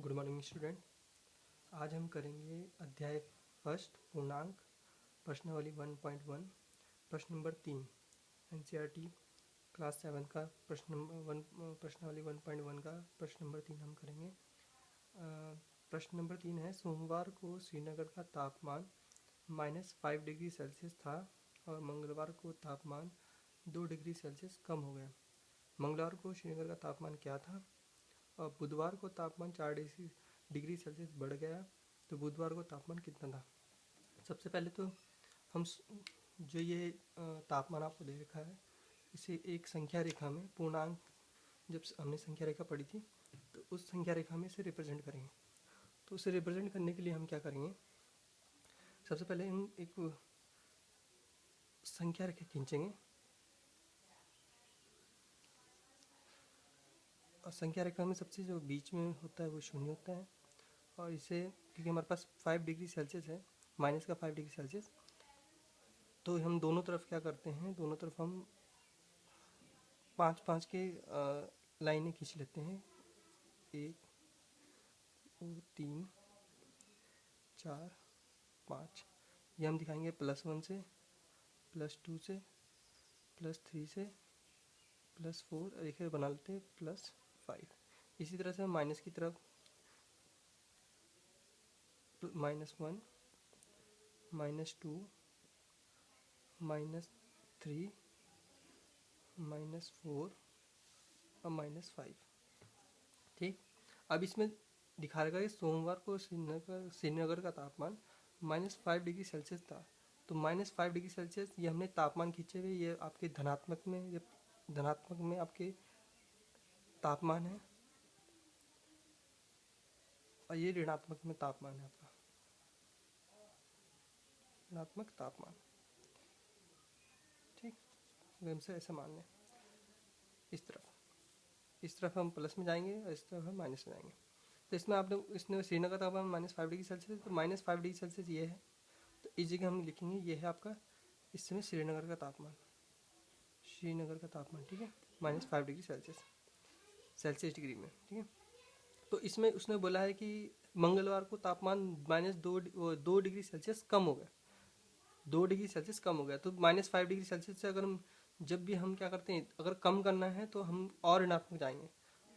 Good morning student. आज हम करेंगे अध्याय फर्स्ट पूर्णांक प्रश्नावली 1.1 प्रश्न नंबर 3 एनसीईआरटी क्लास 7 का प्रश्नावली 1.1 का प्रश्न नंबर 3 हम करेंगे। प्रश्न नंबर 3 है, सोमवार को श्रीनगर का तापमान -5 डिग्री सेल्सियस था और मंगलवार को तापमान 2 डिग्री सेल्सियस कम हो गया। मंगलवार को श्रीनगर का तापमान क्या था और बुधवार को तापमान 4 डिग्री सेल्सियस बढ़ गया, तो बुधवार को तापमान कितना था। सबसे पहले तो हम जो ये तापमान आपको दे रखा है, इसे एक संख्या रेखा में पूर्णांक, जब हमने संख्या रेखा पढ़ी थी तो उस संख्या रेखा में इसे रिप्रेजेंट करेंगे। तो उसे रिप्रेजेंट करने के लिए हम क्या करेंगे, सबसे पहले हम एक संख्या रेखा खींचेंगे और संख्या रेखा में सबसे जो बीच में होता है वो शून्य होता है। और इसे क्योंकि हमारे पास 5 डिग्री सेल्सियस है, माइनस का 5 डिग्री सेल्सियस, तो हम दोनों तरफ क्या करते हैं, दोनों तरफ हम 5-5 के लाइनें खींच लेते हैं। 1 2 3 4 5। ये हम दिखाएंगे +1 से, +2 से, +3 से, +4 और एक बना लेते हैं +5। इसी तरह से हम माइनस की तरफ -1 -2 -3 -4 और -5। ठीक, अब इसमें दिखा रखा है कि सोमवार को श्रीनगर का तापमान -5 डिग्री सेल्सियस था। तो -5 डिग्री सेल्सियस ये हमने तापमान खींचे हुए, ये आपके धनात्मक में, ये धनात्मक में आपके तापमान है और ये ऋणात्मक में तापमान है आपका ऋणात्मक तापमान। ठीक, हमसे ऐसा मान लें। इस तरफ हम प्लस में जाएंगे और इस तरफ हम माइनस में जाएंगे। तो इसमें आपने इसने श्रीनगर का तापमान -5 डिग्री सेल्सियस, तो -5 डिग्री सेल्सियस ये है, तो इस जगह हम लिखेंगे ये है आपका इस समय श्रीनगर का तापमान, श्रीनगर का तापमान। ठीक है, -5 डिग्री सेल्सियस डिग्री में। ठीक है, तो इसमें उसने बोला है कि मंगलवार को तापमान -2 डिग्री सेल्सियस कम हो गया, 2 डिग्री सेल्सियस कम हो गया। तो -5 डिग्री सेल्सियस से अगर हम जब भी हम क्या करते हैं, अगर कम करना है तो हम और ऋणात्मक जाएंगे।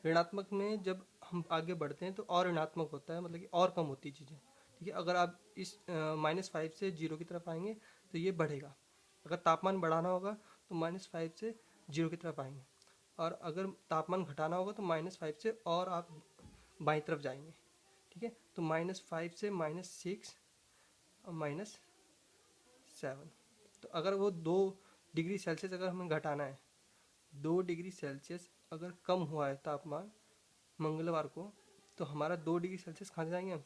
ऋणात्मक में जब हम आगे बढ़ते हैं तो और ऋणात्मक होता है, मतलब कि और कम होती है चीज़ें। ठीक है, अगर आप इस -5 से 0 की तरफ आएंगे तो ये बढ़ेगा। अगर तापमान बढ़ाना होगा तो -5 से 0 की तरफ आएंगे, और अगर तापमान घटाना होगा तो -5 से और आप बाईं तरफ जाएंगे। ठीक है, तो -5 से -6 और -7। तो अगर वो 2 डिग्री सेल्सियस अगर हमें घटाना है, 2 डिग्री सेल्सियस अगर कम हुआ है तापमान मंगलवार को, तो हमारा 2 डिग्री सेल्सियस कहाँ जाएंगे हम,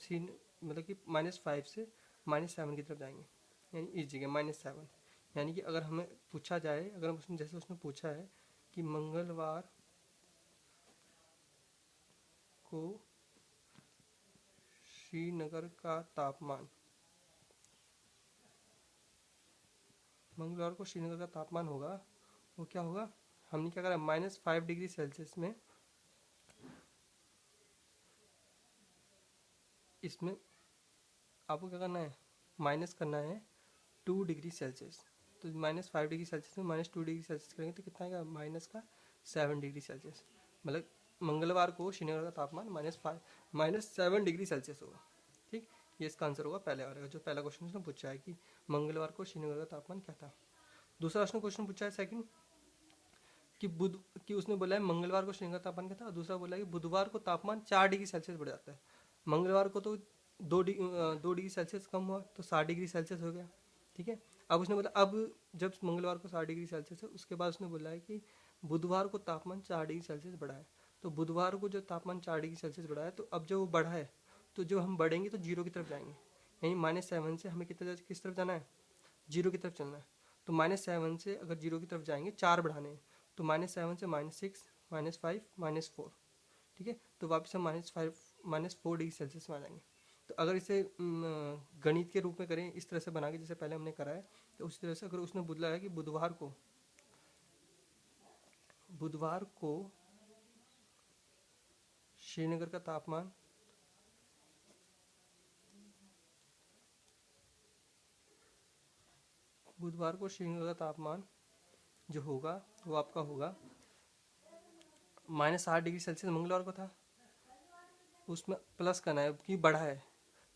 मतलब कि -5 से -7 की तरफ जाएंगे, यानी इस जगह -7। यानी कि अगर हमें पूछा जाए, अगर उसने जैसे उसने पूछा है कि मंगलवार को श्रीनगर का तापमान, मंगलवार को श्रीनगर का तापमान होगा, वो क्या होगा, हमने क्या करा, -5 डिग्री सेल्सियस में इसमें आपको क्या करना है, माइनस करना है 2 डिग्री सेल्सियस। तो -5 डिग्री सेल्सियस में -2 डिग्री सेल्सियस करेंगे तो कितना आएगा, -7 डिग्री सेल्सियस। मतलब मंगलवार को श्रीनगर का तापमान -7 डिग्री सेल्सियस होगा। ठीक, ये इसका आंसर होगा पहले वाले का, जो पहला क्वेश्चन उसने पूछा है कि मंगलवार को श्रीनगर का तापमान क्या था। दूसरा उसने क्वेश्चन पूछा है सेकंड कि उसने बोला है मंगलवार को श्रीनगर तापमान क्या था, और दूसरा बोला है कि बुधवार को तापमान 4 डिग्री सेल्सियस बढ़ जाता है। मंगलवार को तो 2 डिग्री सेल्सियस कम हुआ तो 7 डिग्री सेल्सियस हो गया। ठीक है, अब उसने बोला, अब जब मंगलवार को 7 डिग्री सेल्सियस है, उसके बाद उसने बोला है कि बुधवार को तापमान 4 डिग्री सेल्सियस बढ़ा है। तो बुधवार को जो तापमान 4 डिग्री सेल्सियस बढ़ा है, तो अब जो वो बढ़ा है, तो जो हम बढ़ेंगे तो 0 की तरफ जाएंगे, यानी -7 से हमें किस तरफ जाना है, 0 की तरफ चलना है। तो -7 से अगर 0 की तरफ जाएंगे, 4 बढ़ाने हैं, तो -7 से -6 -5 -4। ठीक है, तो वापस हम -4 डिग्री सेल्सियस में आ जाएंगे। तो अगर इसे गणित के रूप में करें, इस तरह से बना के जैसे पहले हमने करा है, तो उसी तरह से अगर उसने बोला है कि बुधवार को श्रीनगर का तापमान बुधवार को श्रीनगर का तापमान जो होगा वो आपका होगा -8 डिग्री सेल्सियस। मंगलवार को था, उसमें प्लस करना है कि बढ़ा है,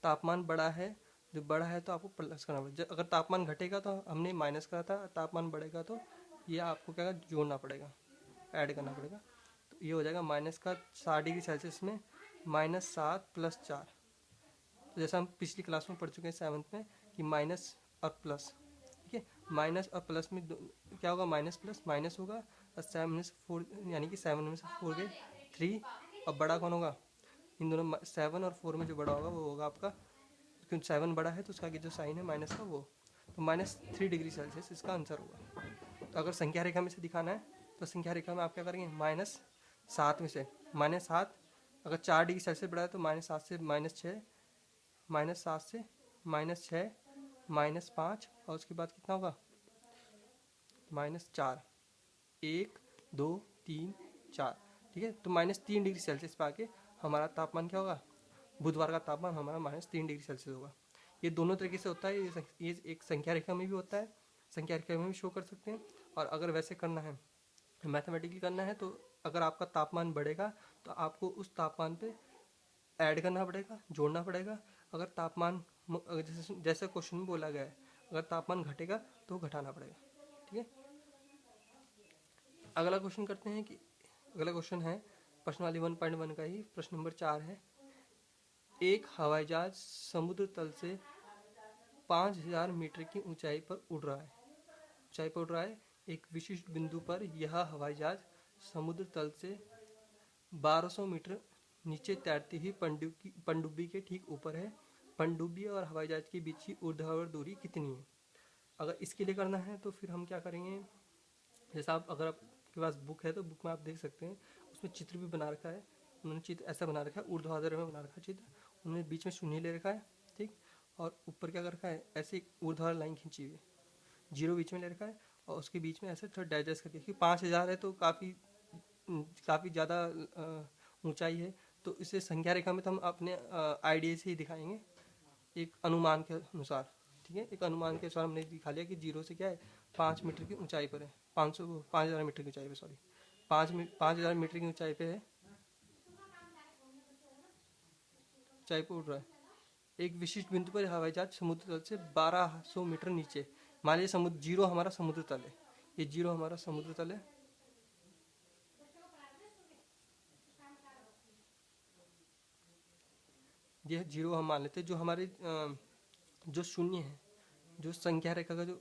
तापमान बढ़ा है, जो बढ़ा है तो आपको प्लस करना पड़ेगा। अगर तापमान घटेगा तो हमने माइनस करा था, तापमान बढ़ेगा तो ये आपको क्या जोड़ना पड़ेगा, ऐड करना पड़ेगा। तो ये हो जाएगा माइनस का 7 डिग्री सेल्सियस में -7 + 4। तो जैसा हम पिछली क्लास में पढ़ चुके हैं 7th में कि माइनस और प्लस, ठीक है। माइनस और प्लस में क्या होगा, माइनस प्लस माइनस होगा, और 7 में से 4 यानी कि 7 में से 4 गए 3, और बड़ा कौन होगा, इन दोनों 7 और 4 में जो बड़ा होगा वो होगा आपका, क्योंकि 7 बड़ा है तो उसका आगे जो साइन है माइनस का वो, तो -3 डिग्री सेल्सियस इसका आंसर होगा। तो अगर संख्या रेखा में से दिखाना है तो संख्या रेखा में आप क्या करेंगे, -7 में से -7, अगर 4 डिग्री सेल्सियस बढ़ा है तो -7 से -6, -7 से -6, -5, और उसके बाद कितना होगा -4, 1 2 3 4, ठीक है। तो -3 डिग्री सेल्सियस पे आके हमारा तापमान क्या होगा, बुधवार का तापमान हमारा -3 डिग्री सेल्सियस होगा। ये दोनों तरीके से होता है, ये एक संख्या रेखा में भी होता है, संख्या रेखा में भी शो कर सकते हैं, और अगर वैसे करना है मैथमेटिकली करना है तो अगर आपका तापमान बढ़ेगा तो आपको उस तापमान पे ऐड करना पड़ेगा, जोड़ना पड़ेगा। अगर तापमान अगर जैसे क्वेश्चन में बोला गया है, अगर तापमान घटेगा तो घटाना पड़ेगा, ठीक है। अगला क्वेश्चन करते हैं कि अगला क्वेश्चन है प्रश्न वाली 1.1 का ही, प्रश्न नंबर 4 है। एक हवाई जहाज समुद्र तल से 5000 मीटर की ऊंचाई पर उड़ रहा है। एक विशिष्ट बिंदु पर यह हवाई जहाज समुद्र तल से 1200 मीटर नीचे तैरती हुई पनडुब्बी के ठीक ऊपर है। पनडुब्बी और हवाई जहाज के बीच की ऊर्ध्वाधर दूरी कितनी है। अगर इसके लिए करना है तो फिर हम क्या करेंगे, जैसा आप अगर आपके पास बुक है तो बुक में आप देख सकते हैं, उसमें चित्र भी बना रखा है, उन्होंने चित्र ऐसा बना रखा है, ऊर्ध्वाधर में बना रखा है चित्र, उन्होंने बीच में शून्य ले रखा है, ठीक, और ऊपर क्या कर रखा है, ऐसे एक ऊर्ध्वाधर लाइन खींची हुई है, जीरो बीच में ले रखा है, और उसके बीच में ऐसे थोड़ा डाइजेस्ट करके, क्योंकि 5000 है तो काफ़ी ज़्यादा ऊंचाई है, तो इसे संख्या रेखा में तो हम अपने आइडिया से ही दिखाएंगे, एक अनुमान के अनुसार, ठीक है। एक अनुमान के अनुसार हमने दिखा लिया कि जीरो से क्या है 5 मीटर की ऊंचाई पर है, 5000 मीटर की ऊंचाई पे, सॉरी 5000 मीटर की ऊंचाई पे है, ऊंचाई पर उड़ रहा है। एक विशिष्ट बिंदु पर हवाई जहाज समुद्र तल से 1200 मीटर नीचे, मान लीजिए समुद्र जीरो हमारा समुद्र तल है, ये जीरो हमारा समुद्र तल है, ये जीरो हम मान लेते हैं। जो हमारे जो शून्य है, जो संख्या रेखा का जो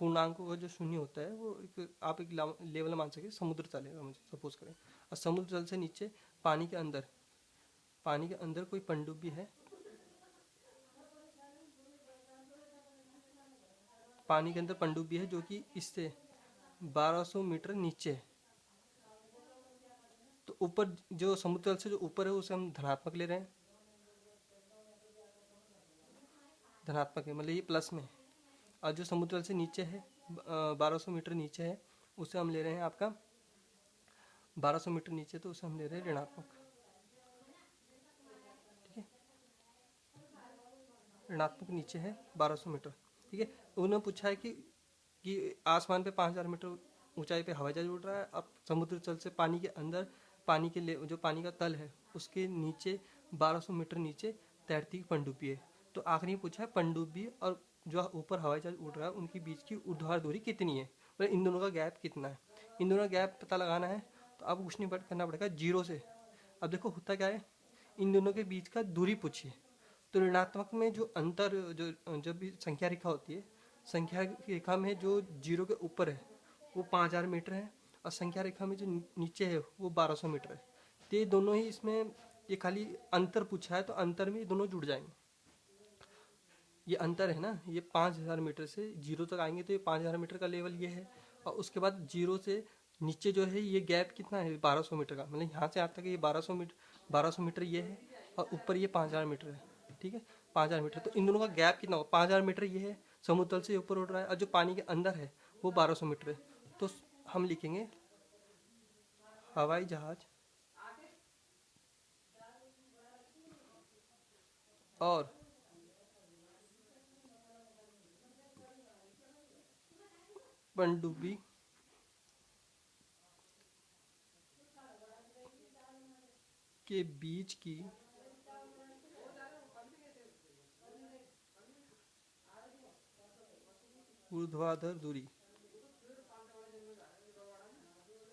पूर्णांकों का जो शून्य होता है वो आप एक लेवल मान सके समुद्र तल है, मुझे सपोज करें, और समुद्र तल से नीचे पानी के अंदर कोई पनडुब्बी है, पानी के अंदर पनडुब्बी है जो कि इससे 1200 मीटर नीचे है। तो ऊपर जो समुद्र तल से जो ऊपर है उसे हम धनात्मक ले रहे हैं, धनात्मक है मतलब ये प्लस में है, और जो समुद्र तल से नीचे है 1200 मीटर नीचे है उसे हम ले रहे हैं आपका 1200 मीटर नीचे, तो उसे हम ले रहे हैं ऋणात्मक, ठीक है, ऋणात्मक नीचे है 1200 मीटर, ठीक है। उन्होंने पूछा है कि आसमान पे 5000 मीटर ऊंचाई पे हवाई जहाज उड़ रहा है, अब समुद्र तल से पानी के अंदर जो पानी का तल है उसके नीचे 1200 मीटर नीचे तैरती पनडुब्बी है। तो आखिरी में पूछा है पनडुब्बी और जो ऊपर हवाई जहाज उड़ रहा है उनके बीच की ऊर्ध्वाधर दूरी कितनी है, मतलब इन दोनों का गैप कितना है, इन दोनों का गैप पता लगाना है। तो आपको कुछ नहीं करना पड़ेगा, जीरो से, अब देखो होता क्या है, इन दोनों के बीच का दूरी पूछिए, तो ऋणात्मक में जो अंतर जो भी संख्या रेखा होती है, संख्या रेखा में जो जीरो के ऊपर है वो 5000 मीटर है, और संख्या रेखा में जो नीचे है वो 1200 मीटर है। तो ये दोनों ही इसमें ये खाली अंतर पूछा है, तो अंतर में ये दोनों जुड़ जाएंगे। ये अंतर है ना, ये 5000 मीटर से जीरो तक आएंगे तो ये 5000 मीटर का लेवल ये है, और उसके बाद जीरो से नीचे जो है ये गैप कितना है 1200 मीटर का, मतलब यहाँ से यहाँ तक ये 1200 मीटर ये है, और ऊपर ये 5000 मीटर है, ठीक है, 5000 मीटर। तो इन दोनों का गैप कितना होगा, 5000 मीटर ये है, समुद्र तल से ऊपर उड़ रहा है, और जो पानी के अंदर है वो 1200 मीटर है। तो हम लिखेंगे हवाई जहाज और पनडुब्बी के बीच की ऊर्ध्वाधर दूरी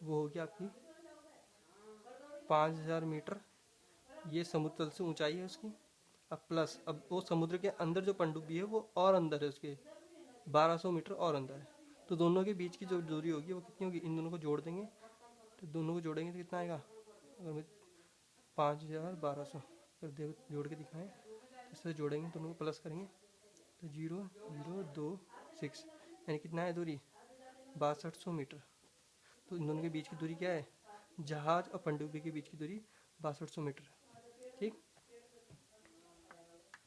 वो होगी आपकी 5000 मीटर। ये समुद्र तल से ऊंचाई है उसकी। अब प्लस अब वो समुद्र के अंदर जो पनडुब्बी है वो और अंदर है उसके 1200 मीटर और अंदर है। तो दोनों के बीच की जो दूरी होगी वो कितनी होगी, इन दोनों को जोड़ देंगे तो दोनों को जोड़ेंगे तो कितना आएगा, अगर मैं 5100 अगर जोड़ के दिखाएं इससे जोड़ेंगे दोनों को प्लस करेंगे तो 0026 यानी कितना है दूरी 6200 मीटर। तो इन दोनों के बीच की दूरी क्या है, जहाज और पनडुब्बी के बीच की दूरी 6200 मीटर। ठीक।